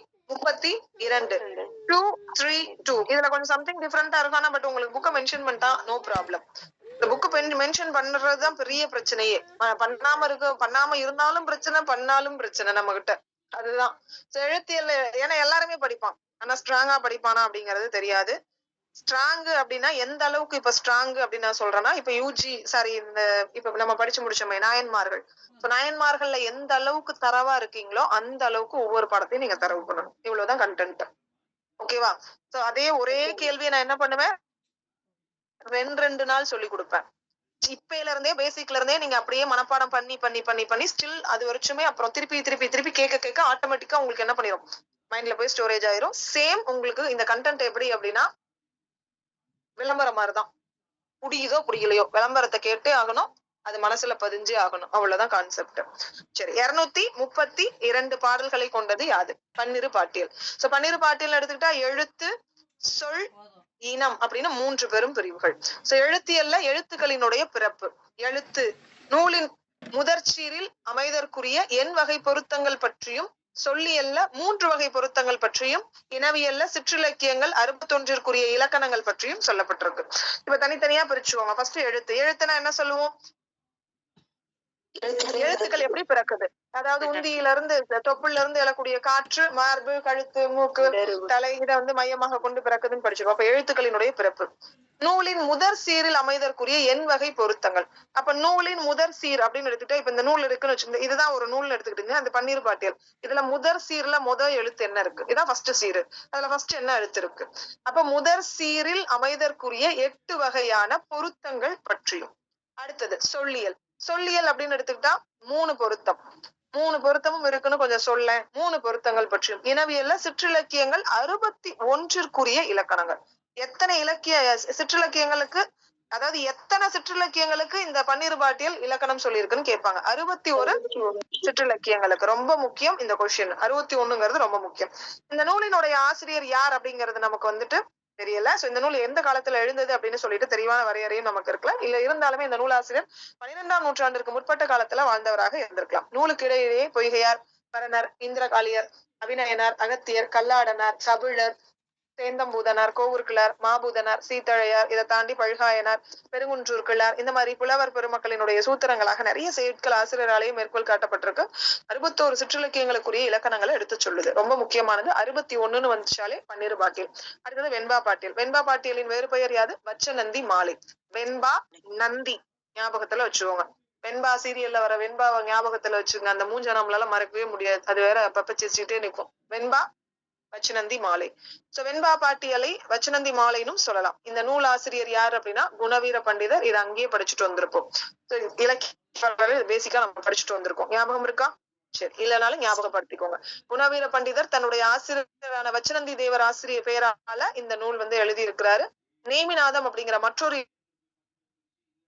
232. இதுல கொஞ்சம் சம்திங் டிஃபரெண்டா இருக்கும். பட் உங்களுக்கு புக்கை மென்ஷன் பண்ணிட்டா நோ ப்ராப்ளம். இந்த புக்கு மென்ஷன் பண்றதுதான் பெரிய பிரச்சனையே. பண்ணாம இருந்தாலும் பிரச்சனை, பண்ணாலும் பிரச்சனை நம்ம கிட்ட. அதுதான் எழுத்தியல். ஏன்னா எல்லாருமே படிப்பான், ஆனா ஸ்ட்ராங்கா படிப்பானா அப்படிங்கறது தெரியாது. ஸ்ட்ராங் அப்படின்னா எந்த அளவுக்கு இப்ப ஸ்ட்ராங் அப்படின்னு நான் சொல்றேன்னா, இப்ப இப்ப நம்ம படிச்சு முடிச்சோமே நாயன்மார்கள். நாயன்மார்கள்ல எந்த அளவுக்கு தரவா இருக்கீங்களோ அந்த அளவுக்கு ஒவ்வொரு படத்தையும் நீங்க தரவு பண்ணணும். இவ்வளவுதான் கண்டென்ட். ஓகேவா? சோ அதே ஒரே கேள்வியை நான் என்ன பண்ணுவேன், 2 நாள் சொல்லி கொடுப்பேன். இப்பையில இருந்தே பேசிக்ல இருந்தே நீங்க அப்படியே மனப்பாடம் பண்ணி ஸ்டில் அது வரைக்குமே அப்புறம் திருப்பி கேட்க ஆட்டோமேட்டிக்கா உங்களுக்கு என்ன பண்ணிரும், மைண்ட்ல போய் ஸ்டோரேஜ் ஆயிரும். சேம் உங்களுக்கு இந்த கண்டென்ட் எப்படி அப்படின்னா விளம்பரம் மாதிரிதான். புடியுதோ புடிக்கலையோ விளம்பரத்தை கேட்டே ஆகணும், அது மனசுல பதிஞ்சே ஆகணும். அவ்வளவுதான் கான்செப்ட். சரி, 232 பாடல்களை கொண்டது யாது? பன்னிரு பாட்டியல். சோ பன்னிரு பாட்டியல் எடுத்துக்கிட்டா எழுத்து, சொல், இனம் அப்படின்னு 3 பெரும் பிரிவுகள். சோ எழுத்தியல்ல எழுத்துக்களினுடைய பிறப்பு. எழுத்து நூலின் முதற்சீரில் அமைதற்குரிய எண் வகை பொருத்தங்கள் பற்றியும், சொல்லியல்ல 3 வகை பொருத்தங்கள் பற்றியும், இனவியல்ல சிற்றிலக்கியங்கள் 61 இலக்கணங்கள் பற்றியும் சொல்லப்பட்டிருக்கு. இப்ப தனித்தனியா பிரிச்சுக்கோங்க. ஃபர்ஸ்ட் எழுத்துனா என்ன சொல்லுவோம்? எழுத்துக்கள் எப்படி பிறக்குது? அதாவது உந்தியில இருந்து தொப்புல இருந்து எழக்கூடிய காற்று, மார்பு, கழுத்து, மூக்கு, தலை, இதை மையமாக கொண்டு பிறக்குதுன்னு படிச்சிருக்கோம். அப்ப எழுத்துக்களினுடைய பிறப்பு. நூலின் முதற் சீரில் அமைதற்குரிய எண் வகை பொருத்தங்கள். அப்ப நூலின் முதற் சீர் அப்படின்னு எடுத்துக்கிட்டா, இப்ப இந்த நூல் இருக்குன்னு வச்சுக்கோங்க, இதுதான் ஒரு நூல்னு எடுத்துக்கிட்டீங்க. அந்த பன்னிரு பாட்டியல். இதுல முதற் சீர்ல எழுத்து என்ன இருக்கு? இதான் ஃபர்ஸ்ட் சீரு. அதுல ஃபர்ஸ்ட் என்ன எழுத்து இருக்கு? அப்ப முதற் சீரில் அமைதற்குரிய 8 வகையான பொருத்தங்கள் பற்றியும். அடுத்தது சொல்லியல். சொல்லியல் அப்படின்னு எடுத்துக்கிட்டா 3 பொருத்தம். 3 பொருத்தமும் இருக்குன்னு கொஞ்சம் சொல்ல. 3 பொருத்தங்கள் பற்றியும். இனவியல்ல சிற்றிலக்கியங்கள் 61 இலக்கணங்கள். எத்தனை சிற்றிலக்கியங்களுக்கு, அதாவது எத்தனை சிற்றிலக்கியங்களுக்கு இந்த பன்னிரு பாட்டியல் இலக்கணம் சொல்லியிருக்குன்னு கேட்பாங்க. 61 சிற்றிலக்கியங்களுக்கு. ரொம்ப முக்கியம் இந்த கொஸ்டின். 61ங்கிறது ரொம்ப முக்கியம். இந்த நூலினுடைய ஆசிரியர் யார் அப்படிங்கிறது நமக்கு தெரியல. சோ இந்த நூல் எந்த காலத்துல எழுந்தது அப்படின்னு சொல்லிட்டு தெளிவான வரையறையும் நமக்கு இருக்கலாம். இல்ல இருந்தாலுமே இந்த நூலாசிரியர் 12ஆம் நூற்றாண்டிற்கு முற்பட்ட காலத்துல வாழ்ந்தவராக இருந்திருக்கலாம். நூலுக்கு இடையிலேயே பொய்கையார், பரணர், இந்திரகாளியர், அபிநயனார், அகத்தியர், கல்லாடனார், கபிழர், சேந்தம்பூதனார், கோவூர்கிழார், மாபூதனார், சீத்தழையார், இதை தாண்டி பழுகாயனார், பெருங்குன்றூர் கிழார், இந்த மாதிரி புலவர் பெருமக்களினுடைய சூத்திரங்களாக நிறைய செய்யுட்கள் ஆசிரியராலேயே மேற்கோள் காட்டப்பட்டிருக்கு. 61 சிற்றிலக்கியங்களுக்குரிய இலக்கணங்களை எடுத்து சொல்லுது. ரொம்ப முக்கியமானது 61ன்னு வந்துச்சாலே பன்னிரு பாட்டியல். அடுத்தது வெண்பா பாட்டியல். வெண்பா பாட்டியலின் வேறு பெயர் யாது? வச்சநந்தி மாலை. வெண்பா நந்தி ஞாபகத்துல வச்சுக்கோங்க. வெண்பா சீரியல்ல வர வெண்பாவை ஞாபகத்துல வச்சுங்க. அந்த மூஞ்ச நம்மளால மறக்கவே முடியாது. அது வேற அப்பப்ப சிரிச்சுட்டே நிற்கும். வெண்பா வச்சநந்தி மாலை. சோ வெண்பா பாட்டியலை வச்சநந்தி மாலைனும் சொல்லலாம். இந்த நூல் ஆசிரியர் யார் அப்படின்னா குணவீர பண்டிதர். இதை அங்கேயே படிச்சுட்டு வந்திருப்போம். இலக்கிய பேசிக்கா நம்ம படிச்சுட்டு வந்திருக்கோம். ஞாபகம் இருக்கா? சரி, இல்லைனாலும் ஞாபகப்படுத்திக்கோங்க. குணவீர பண்டிதர் தன்னுடைய ஆசிரியரான வச்சநந்தி தேவர் ஆசிரியர் பெயரால இந்த நூல் எழுதி இருக்கிறாரு. நேமிநாதம் அப்படிங்கிற மற்றொரு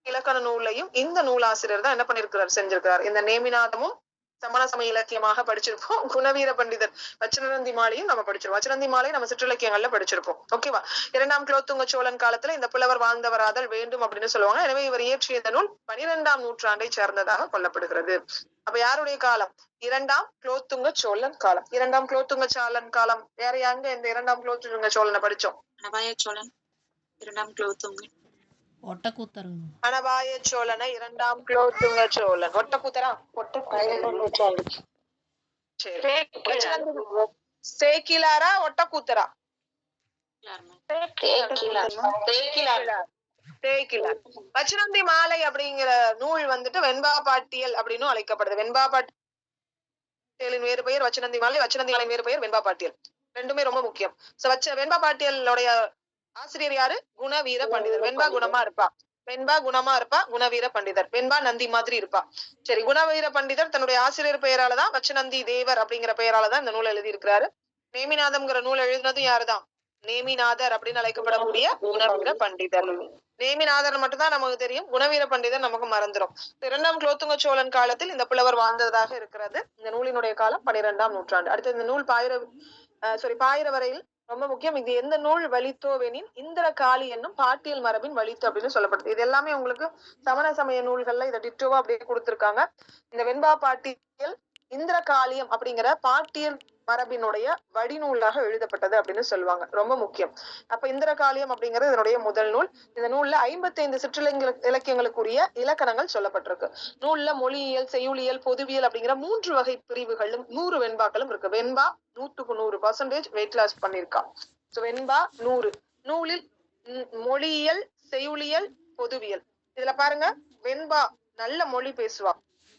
இலக்கண நூலையும் இந்த நூலாசிரியர் தான் என்ன பண்ணிருக்கிறார், செஞ்சிருக்கிறார். இந்த நேமிநாதமும் சமண சமய இலக்கியமாக படிச்சிருப்போம். குணவீர பண்டிதர் வச்சநந்தி மாலையும் நம்ம படிச்சிருப்போம். வச்சநந்தி மாலை நம்ம சிற்றிலக்கியங்கள்ல படிச்சிருப்போம். ஓகேவா? 2ஆம் குலோத்துங்க சோழன் காலத்துல இந்த புலவர் வாழ்ந்தவராதல் வேண்டும் அப்படின்னு சொல்லுவாங்க. எனவே இவர் இயற்றிய இந்த நூல் 12ஆம் நூற்றாண்டை சேர்ந்ததாக கொள்ளப்படுகிறது. அப்ப யாருடைய காலம்? 2ஆம் குலோத்துங்க சோழன் காலம். 2ஆம் குலோத்துங்க சோழன் காலம் வேற யாங்க? இந்த 2ஆம் குலோத்துங்க சோழனை படிச்சோம். அனபாய சோழன் 2ஆம் குலோத்துங்க. அனபாய சோழனை 2ஆம் குலோத்துங்க சோழன். ஒட்டக்கூத்தரா? சேக்கிலாரா ஒட்டக்கூத்தரா? வச்சநந்தி மாலை அப்படிங்கிற நூல் வெண்பா பாட்டியல் அப்படின்னு அழைக்கப்படுது. வெண்பா பாட்டியலின் வேறு பெயர் வச்சநந்தி மாலை, வச்சநந்தி மாலை வேறு பெயர் வெண்பா பாட்டியல். ரெண்டுமே ரொம்ப முக்கியம். வெண்பா பாட்டியலுடைய ஆசிரியர் யாரு? குணவீர பண்டிதர். வெண்பா குணமா இருப்பா. குணவீர பண்டிதர். வெண்பா நந்தி மாதிரி இருப்பா. சரி, குணவீர பண்டிதர் தன்னுடைய ஆசிரியர் பெயராலதான் வச்சநந்தி தேவர் அப்படிங்கிற பெயராலதான் இந்த நூல் எழுதி இருக்கிறாரு. நேமிநாதம்ங்கிற நூல் எழுதினது யாருதான்? நேமிநாதர் அப்படின்னு அழைக்கப்படக்கூடிய குணவீர பண்டிதர். நேமிநாதர் மட்டும்தான் நமக்கு தெரியும். குணவீர பண்டிதர் நமக்கு மறந்துடும். 2ஆம் குலோத்துங்க சோழன் காலத்தில் இந்த புலவர் வாழ்ந்ததாக இருக்கிறது. இந்த நூலினுடைய காலம் 12ஆம் நூற்றாண்டு. அடுத்து இந்த நூல் பாயிர வரையில் ரொம்ப முக்கியம். இது எந்த நூல் வலித்தோவெனின் இந்திர காளி என்னும் பாட்டியல் மரபின் வலித்து அப்படின்னு சொல்லப்படுது. இது எல்லாமே உங்களுக்கு சமண சமய நூல்கள்ல இதை டிட்டோவா அப்படியே கொடுத்திருக்காங்க. இந்த வெண்பா பாட்டியல் இந்திர காளியம் அப்படிங்கிற பாட்டியல் மரபினுடைய வடிநூலாக எழுதப்பட்டது அப்படின்னு சொல்லுவாங்க. ரொம்ப முக்கியம். அப்ப இந்திர காளியம் அப்படிங்கிறது இதனுடைய முதல் நூல். இந்த நூல்ல 55 இலக்கியங்களுக்குரிய இலக்கணங்கள் சொல்லப்பட்டிருக்கு. நூல்ல மொழியியல், செய்யுளியல், பொதுவியல் அப்படிங்கிற 3 வகை பிரிவுகளும் 100 வெண்பாக்களும் இருக்கு. வெண்பா 100% வெயிட் லாஸ் பண்ணிருக்கா. வெண்பா 100. நூலில் மொழியியல், செய்யுளியல், பொதுவியல். இதுல பாருங்க, வெண்பா நல்ல மொழி பேசுவா,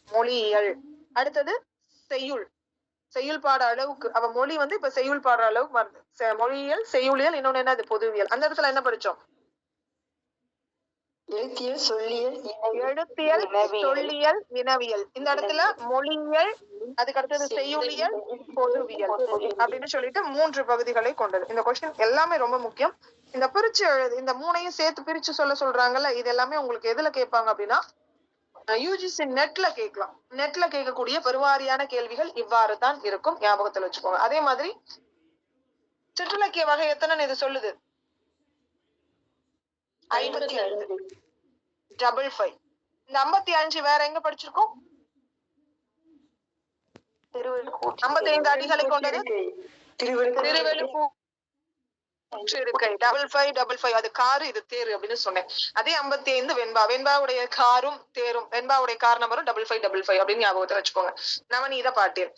மொழியியல். அடுத்தது செய்யுள் பாட அளவுக்கு அவ மொழி இப்ப செய்யுள் பாடுற அளவுக்கு வருது. மொழியியல், செய்யுளியல், இன்னொன்னு என்னது? பொதுவியல். அந்த இடத்துல என்ன படிச்சோம்? எழுத்தியல், சொல்லியல், வினவியல். இந்த இடத்துல மொழியியல், அதுக்கு அடுத்தது செய்யுளியல், பொதுவியல் அப்படின்னு சொல்லிட்டு 3 பகுதிகளை கொண்டது. இந்த கொஸ்டின் எல்லாமே ரொம்ப முக்கியம். இந்த பிரிச்சு இந்த 3ஐயும் சேர்த்து பிரிச்சு சொல்றாங்கல்ல, இது எல்லாமே உங்களுக்கு எதுல கேட்பாங்க அப்படின்னா யூஜிசி நெட்ல கேட்கலாம். நெட்ல கேட்கக்கூடிய பெருவாரியான கேள்விகள் இவ்வாறு தான் இருக்கும். ஞாபகத்துல வச்சுக்கோங்க. அதே மாதிரி சிற்றிலக்கிய வகை எத்தனை இது சொல்லுது? 55. 55. இந்த 55 வேற எங்க படிச்சிருக்கோம்? 55 அடிகளை கொண்டது திருவெளும்பூர் இருக்கை. 55 அது காரு, இது தேரு அப்படின்னு சொன்னேன். அதே 55 வெண்பா. வெண்பாவுடைய காரும் தேரும். வெண்பாவுடைய கார் நம்பரும் 5555 அப்படின்னு ஞாபகத்தை வச்சுக்கோங்க. நவநீத பாட்டியல்.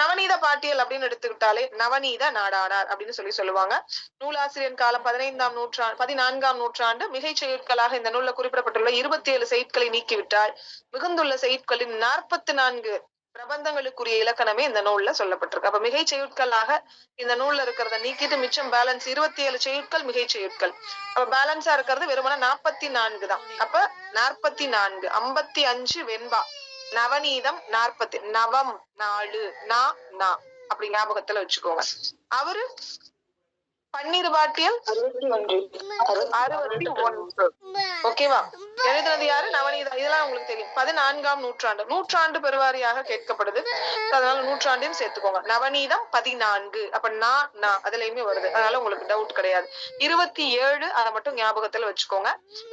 நவநீத பாட்டியல் அப்படின்னு எடுத்துக்கிட்டாலே நவநீத நாடானார் அப்படின்னு சொல்லுவாங்க. நூலாசிரியர் காலம் 14ஆம் நூற்றாண்டு. மிகை செய்யுட்களாக இந்த நூல்ல குறிப்பிடப்பட்டுள்ள 27 செய்யுட்களை நீக்கிவிட்டால் மிகுந்துள்ள செய்யுட்களின் 44 பிரபந்தங்களுக்குரிய இலக்கணமே இந்த நூல்ல சொல்லப்பட்டிருக்கு. அப்ப மிகை செய்யுட்களாக இந்த நூல்ல இருக்கிறத நீக்கிட்டு மிச்சம் பேலன்ஸ் 27 செய்யுட்கள் மிகை செய்யுட்கள். அப்ப பேலன்ஸா இருக்கிறது வெறுமனே 44 தான். அப்ப 44. 55 வெண்பா. நவநீதம் 40. நவம் 4. நா அப்படி ஞாபகத்துல வச்சுக்கோங்க. அவரு பன்னிரு பாட்டியல் 61. ஓகேவா? எழுதுனது யாரு? நவநீதம். இதெல்லாம் உங்களுக்கு தெரியும். 14ஆம் நூற்றாண்டு பெருவாரியாக கேட்கப்படுது. அதனால நூற்றாண்டையும் சேர்த்துக்கோங்க. நவநீதம் 14. அப்ப நா அதுலயுமே வருது. அதனால உங்களுக்கு டவுட் கிடையாது. 27 அதை மட்டும் ஞாபகத்துல வச்சுக்கோங்க.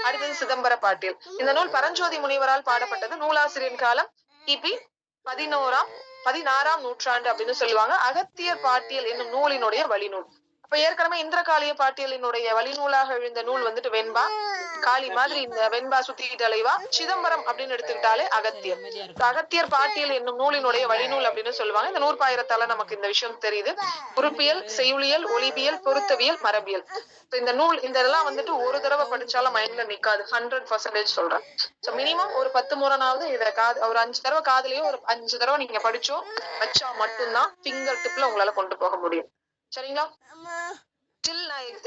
அடுத்தது சிதம்பர பாட்டியல். இந்த நூல் பரஞ்சோதி முனிவரால் பாடப்பட்டது. நூலாசிரியர் காலம் கிபி 16ஆம் நூற்றாண்டு அப்படின்னு சொல்லுவாங்க. அகத்தியர் பாட்டியல் என்னும் நூலினுடைய வழிநூல். அப்ப ஏற்கனவே இந்திரகாளிய பாட்டியலினுடைய வழிநூலாக எழுந்த நூல் வந்துட்டு வெண்பா. காளி மாதிரி இந்த வெண்பா சுத்திக்கிட்டு அலைவா. சிதம்பரம் அப்படின்னு எடுத்துக்கிட்டாலே அகத்தியர். அகத்தியர் பாட்டியல் என்னும் நூலினுடைய வழிநூல் அப்படின்னு சொல்லுவாங்க. இந்த நூற்பாயிரத்தால நமக்கு இந்த விஷயம் தெரியுது. உறுப்பியல், செய்யுளியல், ஒலிபியல், பொருத்தவியல், மரபியல். இந்த நூல் இந்த இதெல்லாம் வந்துட்டு ஒரு தடவை படிச்சாலும் மைண்ட்ல நிக்காது. 100% சொல்றேன். சோ மினிமம் ஒரு 10 முறைனாவது இத ஒரு 5 தடவை காதுலயும் ஒரு 5 தடவை நீங்க படிச்சோ வச்சா மட்டும்தான் ஃபிங்கர் டிப்ல உங்களால கொண்டு போக முடியும். சரிங்களா?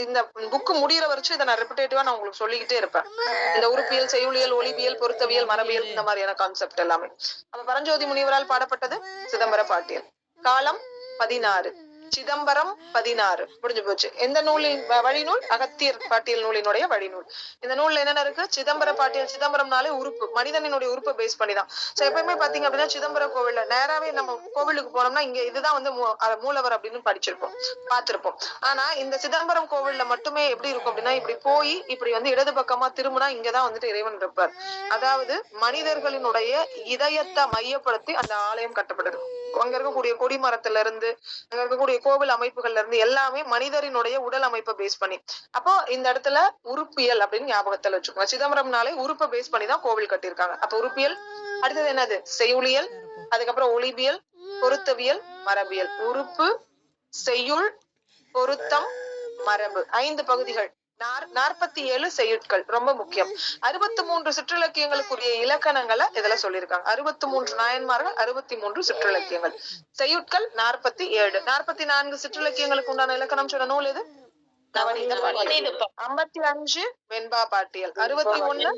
இந்த புக் முடியற வரைக்கும் இதை நான் ரெப்பிட்டேட்டிவா நான் உங்களுக்கு சொல்லிக்கிட்டே இருப்பேன். இந்த உறுப்பியல், செய்யுளியல், ஒலிபியல், பொருத்தவியல், மரபியல் இந்த மாதிரியான கான்செப்ட் எல்லாமே. அப்ப பரஞ்சோதி முனிவரால் பாடப்பட்டது சிதம்பர பாட்டியல். காலம் 16. சிதம்பரம் 16 முடிஞ்சு போச்சு. எந்த நூலின் வழிநூல்? அகத்தியர் பாட்டியல் நூலினுடைய வழிநூல். இந்த நூல்ல என்னென்ன இருக்கு? சிதம்பர பாட்டியல். சிதம்பரம்னாலே உறுப்பு, மனிதனினுடைய உறுப்பை பேஸ் பண்ணிதான். சோ எப்பயுமே பாத்தீங்க அப்படின்னா சிதம்பர கோவில்ல நேராவே நம்ம கோவிலுக்கு போனோம்னா இங்க இதுதான் வந்து மூலவர் அப்படின்னு படிச்சிருப்போம், பார்த்திருப்போம். ஆனா இந்த சிதம்பரம் கோவில்ல மட்டுமே எப்படி இருக்கும் அப்படின்னா இப்படி போய் இப்படி வந்து இடது பக்கமா திரும்பினா இங்கதான் வந்துட்டு இறைவன் இருப்பார். அதாவது மனிதர்களினுடைய இதயத்தை மையப்படுத்தி அந்த ஆலயம் கட்டப்படுது. அங்க இருக்கக்கூடிய கொடிமரத்துல இருந்து அங்க இருக்கக்கூடிய கோவில் அமைப்புகள்ல இருந்து எல்லாமே மனிதரினுடைய உடல் அமைப்பை பேஸ் பண்ணி. அப்போ இந்த இடத்துல உறுப்பியல் அப்படின்னு ஞாபகத்துல வச்சுக்கோங்க. சிதம்பரம்னாலே உறுப்பை பேஸ் பண்ணிதான் கோவில் கட்டியிருக்காங்க. அப்ப உறுப்பியல். அடுத்தது என்னது? செய்யுளியல், அதுக்கப்புறம் ஒலிபியல், பொருத்தவியல், மரபியல். உறுப்பு, செய்யுள், பொருத்தம், மரபு. 5 பகுதிகள். 47 செய்யுட்கள் ரொம்ப முக்கியம். 63 சிற்றிலக்கியங்களுக்குரிய இலக்கணங்களை இதுல சொல்லியிருக்காங்க. 63 நாயன்மார்கள், 63 சிற்றிலக்கியங்கள். செய்யுட்கள் 47. 44 சிற்றிலக்கியங்களுக்கு உண்டான இலக்கணம் சொன்ன நூல் எது? நவநீத பாட்டியல். 55 வெண்பா பாட்டியல். 61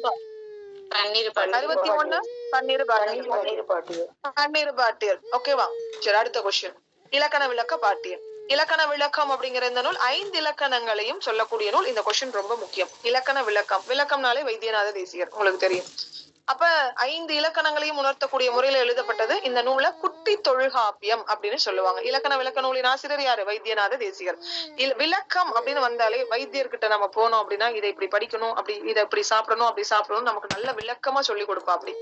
பன்னீர் பாட்டியல். ஓகேவா? சரி, அடுத்த கொஸ்டின். இலக்கண விளக்க பாட்டியல். இலக்கண விளக்கம் அப்படிங்கிற இந்த நூல் 5 இலக்கணங்களையும் சொல்லக்கூடிய நூல். இந்த கொஸ்டின் ரொம்ப முக்கியம். இலக்கண விளக்கம். விளக்கம்னாலே வைத்தியநாத தேசிகர் உங்களுக்கு தெரியும். அப்ப 5 இலக்கணங்களையும் உணர்த்தக்கூடிய முறையில எழுதப்பட்டது இந்த நூலை குட்டி தொல்காப்பியம் அப்படின்னு சொல்லுவாங்க. இலக்கண விளக்க நூலின் ஆசிரியர் யாரு? வைத்தியநாத தேசிகர். விளக்கம் அப்படின்னு வந்தாலே வைத்தியர்கிட்ட நம்ம போனோம் அப்படின்னா இதை இப்படி படிக்கணும், அப்படி இதை இப்படி சாப்பிடணும், அப்படி சாப்பிடணும், நமக்கு நல்ல விளக்கமா சொல்லி கொடுப்பா. அப்படி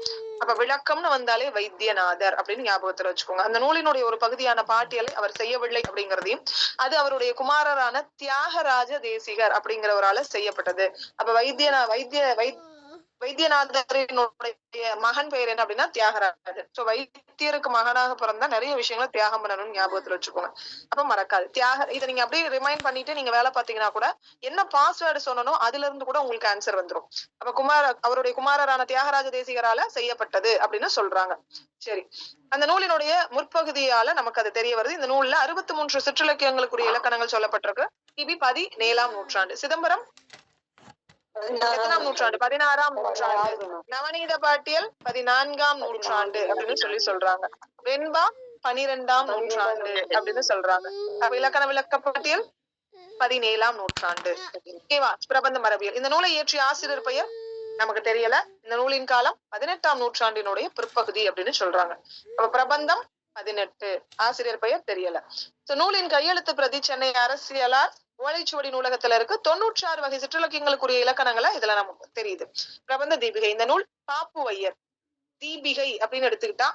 அப்ப விளக்கம்னு வந்தாலே வைத்தியநாதர் அப்படின்னு ஞாபகத்துல வச்சுக்கோங்க. அந்த நூலினுடைய ஒரு பகுதியான பாட்டியலை அவர் செய்யவில்லை அப்படிங்கிறதையும் அது அவருடைய குமாரரான தியாகராஜ தேசிகர் அப்படிங்கிறவரால செய்யப்பட்டது. அப்ப வைத்தியநாதரினுடைய மகன் பெயர் என்ன அப்படின்னா தியாகராஜர். சோ வைத்தியருக்கு மகனாக பிறந்தா நிறைய விஷயங்களை தியாகம் பண்ணணும்னு ஞாபகத்துல வச்சுக்கோங்க. அப்ப மறக்காது. இதை நீங்க அப்படியே ரிமைண்ட் பண்ணிட்டு நீங்க வேலை பாத்தீங்கன்னா கூட என்ன பாஸ்வேர்டு சொன்னனோ அதுல இருந்து கூட உங்களுக்கு ஆன்சர் வந்துடும். அப்ப அவருடைய குமாரரான தியாகராஜ தேசிகரால செய்யப்பட்டது அப்படின்னு சொல்றாங்க. சரி, அந்த நூலினுடைய முற்பகுதியால நமக்கு அது தெரிய வருது. இந்த நூல்ல 63 சிற்றிலக்கியங்களுக்குரிய இலக்கணங்கள் சொல்லப்பட்டிருக்கு. கிபி 17ஆம் நூற்றாண்டு. சிதம்பரம் எத்தனாம் நூற்றாண்டு? 16ஆம் நூற்றாண்டு. நவநீத பாட்டியல் 14ஆம் நூற்றாண்டு அப்படின்னு சொல்றாங்க. வெண்பா 12ஆம் நூற்றாண்டு அப்படின்னு சொல்றாங்க. அப்ப இலக்கண விளக்க பாட்டியல் 17ஆம் நூற்றாண்டு. ஓகேவா? பிரபந்த மரபியல். இந்த நூலை இயற்றிய ஆசிரியர் பெயர் நமக்கு தெரியல. இந்த நூலின் காலம் 18ஆம் நூற்றாண்டினுடைய பிற்பகுதி அப்படின்னு சொல்றாங்க. அப்ப பிரபந்தம் 18, ஆசிரியர் பெயர் தெரியல. நூலின் கையெழுத்து பிரதி சென்னை அரசியலார் ஓலைச்சுவடி நூலகத்துல இருக்கு. 96 வகை சிற்றிலக்கியங்களுக்குரிய இலக்கணங்களை இதுல நமக்கு தெரியுது. பிரபந்த தீபிகை. இந்த நூல் பாப்புவையர். தீபிகை அப்படின்னு எடுத்துக்கிட்டா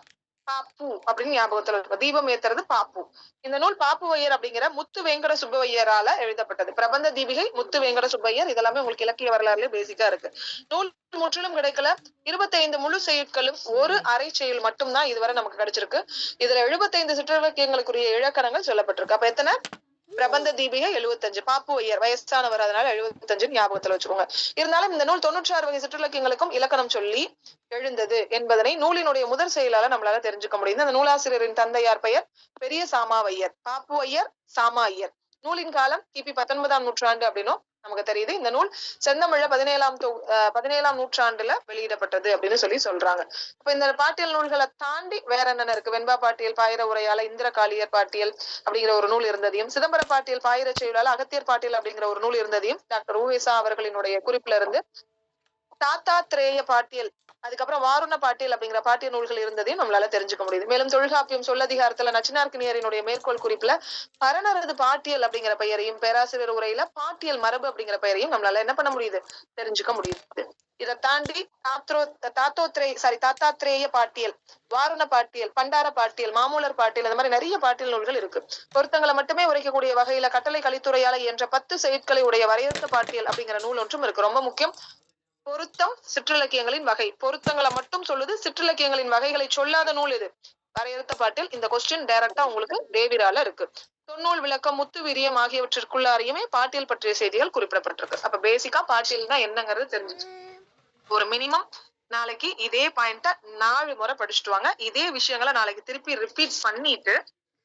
பாப்பு அப்படின்னு ஞாபகத்துல இருக்கும். தீபம் ஏத்துறது பாப்பு. இந்த நூல் பாப்புவையர் அப்படிங்கிற முத்து வெங்கட சுப்பையரால எழுதப்பட்டது. பிரபந்த தீபிகை, முத்து வெங்கட சுப்பையர், இதெல்லாமே உங்களுக்கு இலக்கிய வரலாறுல பேசிக்கா இருக்கு. நூல் முற்றிலும் கிடைக்கல. 25 முழு செய்யுட்களும் ஒரு அரை செயல் மட்டும்தான் இதுவரை நமக்கு கிடைச்சிருக்கு. இதுல 75 சிற்றிலக்கியங்களுக்குரிய இலக்கணங்கள் சொல்லப்பட்டிருக்கு. அப்ப எத்தனை? பிரபந்த தீபிகை 75, பாப்புவையர் வயசானவர் அதனால 75 ஞாபகத்துல வச்சுக்கோங்க. இருந்தாலும் இந்த நூல் 96 வகை சிற்றிலக்கியங்களுக்கும் இலக்கணம் சொல்லி எழுந்தது என்பதனை நூலினுடைய முதற் செயலால நம்மளால தெரிஞ்சுக்க முடியுது. அந்த நூலாசிரியரின் தந்தையார் பெயர் பெரிய சாமாவையர். பாப்புவையர், சாமா ஐயர். நூலின் காலம் கிபி 19ஆம் நூற்றாண்டு அப்படின்னும் நமக்கு தெரியுது. இந்த நூல் செந்தமிழ்ல 17ஆம் நூற்றாண்டுல வெளியிடப்பட்டது அப்படின்னு சொல்றாங்க. இப்ப இந்த பாட்டியல் நூல்களை தாண்டி வேற என்னென்ன இருக்கு? வெண்பா பாட்டியல் பாயிர உரையால இந்திரகாளியர் பாட்டியல் அப்படிங்கிற ஒரு நூல் இருந்ததையும், சிதம்பர பாட்டியல் பாயிர செயலால அகத்தியர் பாட்டியல் அப்படிங்கிற ஒரு நூல் இருந்ததையும் டாக்டர் உவேசா அவர்களினுடைய குறிப்புல இருந்து தாத்தாத்ரேய பாட்டியல், அதுக்கப்புறம் வாருண பாட்டியல் அப்படிங்கிற பாட்டியல் நூல்கள் இருந்ததையும் நம்மளால தெரிஞ்சுக்க முடியுது. மேலும் தொல்காப்பியம் சொல்லதிகாரத்துல நச்சினார்க்கினியரினுடைய மேற்கோள் குறிப்புல பரணரது பாட்டியல் அப்படிங்கிற பெயரையும், பேராசிரியர் உரையில பாட்டியல் மரபு அப்படிங்கிற பெயரையும் நம்மளால என்ன பண்ண முடியுது? தெரிஞ்சுக்க முடியுது. இதை தாண்டி தாத்தாத்ரேய பாட்டியல், வாருண பாட்டியல், பண்டார பாட்டியல், மாமூலர் பாட்டியல், இந்த மாதிரி நிறைய பாட்டியல் நூல்கள் இருக்கு. பொருத்தங்களை மட்டுமே உரைக்கக்கூடிய வகையில கட்டளை கலித்துறையால என்ற 10 செய்யுட்களை உடைய வரையறுத்த பாட்டியல் அப்படிங்கிற நூல் ஒன்றும் இருக்கு. ரொம்ப முக்கியம். பொருத்தம் சிற்றிலக்கியங்களின் வகை, பொருத்தங்களை மட்டும் சொல்லுது, சிற்றிலக்கியங்களின் வகைகளை சொல்லாத நூல் இது வரையறுத்த பாட்டியல். இந்த கொஸ்டின் டைரக்டா உங்களுக்கு டேவிடால இருக்கு. தொன்னூல் விளக்கம், முத்து வீரியம் ஆகியவற்றிற்குள்ளாரையுமே பாட்டியல் பற்றிய செய்திகள் குறிப்பிடப்பட்டிருக்கு. அப்ப பேசிக்கா பாட்டியல்னா என்னங்கிறது தெரிஞ்சுச்சு. ஒரு மினிமம் நாளைக்கு இதே பாயிண்ட 4 முறை படிச்சுட்டு வாங்க. இதே விஷயங்களை நாளைக்கு திருப்பி ரிப்பீட் பண்ணிட்டு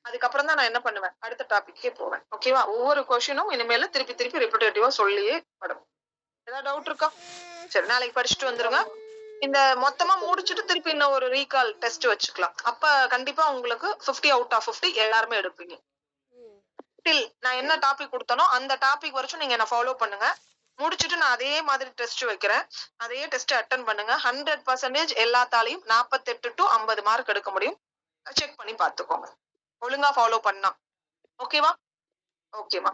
அதுக்கப்புறம் தான் நான் என்ன பண்ணுவேன், அடுத்த டாபிக்கே போவேன். ஓகேவா? ஒவ்வொரு கொஸ்டினும் இனிமேல திருப்பி திருப்பி ரிப்பீட்டேட்டிவா சொல்லியே படும். ஏதாவது டவுட் இருக்கா? சரி, நாளைக்கு படிச்சுட்டு வந்துருங்க. இந்த மொத்தமா முடிச்சுட்டு திருப்பி இன்னும் ஒரு ரீகால் டெஸ்ட் வச்சுக்கலாம். அப்ப கண்டிப்பா உங்களுக்கு 50 out of 50 எல்லாருமே எடுப்பீங்க. நான் என்ன டாபிக் கொடுத்தனோ அந்த டாபிக் வரைக்கும் நீங்க என்ன ஃபாலோ பண்ணுங்க. முடிச்சுட்டு நான் அதே மாதிரி டெஸ்ட் வைக்கிறேன். அதே டெஸ்ட் அட்டன் பண்ணுங்க. 100% எல்லாத்தாலையும் 48 to 50 மார்க் எடுக்க முடியும். செக் பண்ணி பாத்துக்கோங்க. ஒழுங்கா ஃபாலோ பண்ணா. ஓகேவா? ஓகேமா.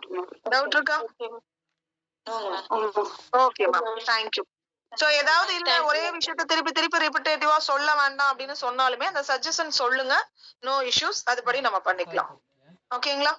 டவுட் இருக்கா? ஓகேமா, தேங்க்யூ. சோ ஏதாவது இல்ல ஒரே விஷயத்த திருப்பி திருப்பி ரிப்பீட்டேட்டிவா சொல்ல வேண்டாம் அப்படின்னு சொன்னாலுமே அந்த சஜஷன் சொல்லுங்க. நோ இஷ்யூஸ், அதுபடி நம்ம பண்ணிக்கலாம். ஓகேங்களா?